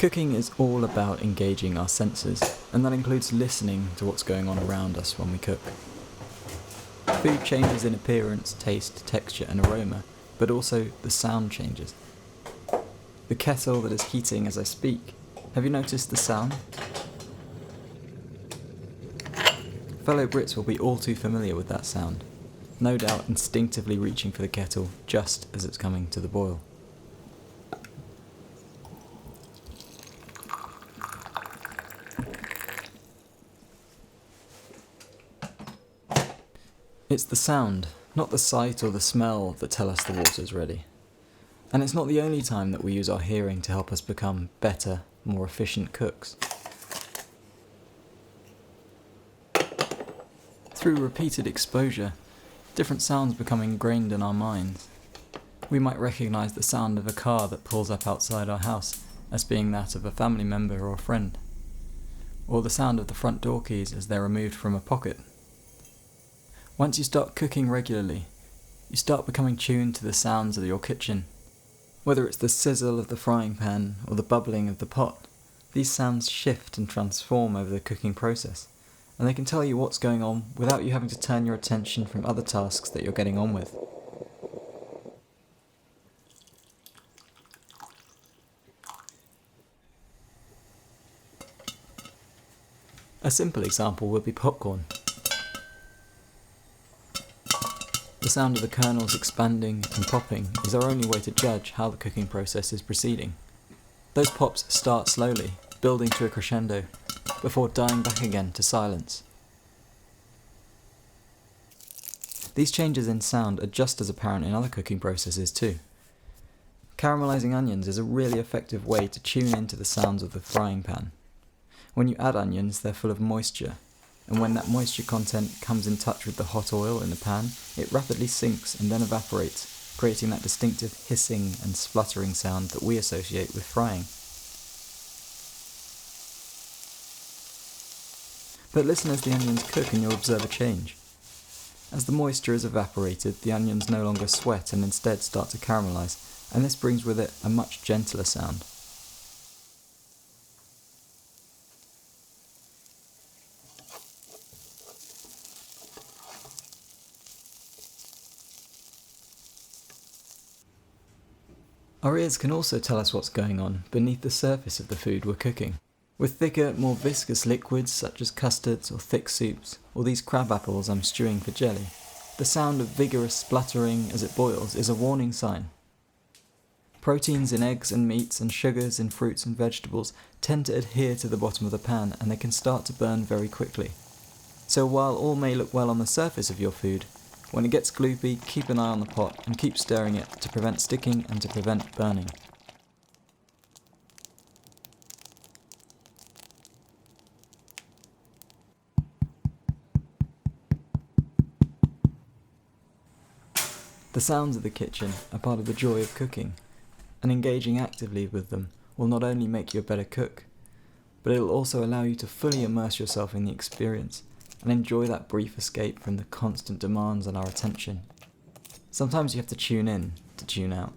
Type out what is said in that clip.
Cooking is all about engaging our senses, and that includes listening to what's going on around us when we cook. Food changes in appearance, taste, texture and aroma, but also the sound changes. The kettle that is heating as I speak, have you noticed the sound? Fellow Brits will be all too familiar with that sound, no doubt instinctively reaching for the kettle just as it's coming to the boil. It's the sound, not the sight or the smell, that tell us the water's ready. And it's not the only time that we use our hearing to help us become better, more efficient cooks. Through repeated exposure, different sounds become ingrained in our minds. We might recognise the sound of a car that pulls up outside our house as being that of a family member or a friend, or the sound of the front door keys as they're removed from a pocket. Once you start cooking regularly, you start becoming tuned to the sounds of your kitchen. Whether it's the sizzle of the frying pan or the bubbling of the pot, these sounds shift and transform over the cooking process, and they can tell you what's going on without you having to turn your attention from other tasks that you're getting on with. A simple example would be popcorn. The sound of the kernels expanding and popping is our only way to judge how the cooking process is proceeding. Those pops start slowly, building to a crescendo, before dying back again to silence. These changes in sound are just as apparent in other cooking processes too. Caramelising onions is a really effective way to tune into the sounds of the frying pan. When you add onions, they're full of moisture, and when that moisture content comes in touch with the hot oil in the pan, it rapidly sinks and then evaporates, creating that distinctive hissing and spluttering sound that we associate with frying. But listen as the onions cook and you'll observe a change. As the moisture is evaporated, the onions no longer sweat and instead start to caramelise, and this brings with it a much gentler sound. Our ears can also tell us what's going on beneath the surface of the food we're cooking. With thicker, more viscous liquids such as custards or thick soups, or these crab apples I'm stewing for jelly, the sound of vigorous spluttering as it boils is a warning sign. Proteins in eggs and meats and sugars in fruits and vegetables tend to adhere to the bottom of the pan and they can start to burn very quickly. So while all may look well on the surface of your food, when it gets gloopy, keep an eye on the pot and keep stirring it to prevent sticking and to prevent burning. The sounds of the kitchen are part of the joy of cooking, and engaging actively with them will not only make you a better cook, but it will also allow you to fully immerse yourself in the experience and enjoy that brief escape from the constant demands on our attention. Sometimes you have to tune in to tune out.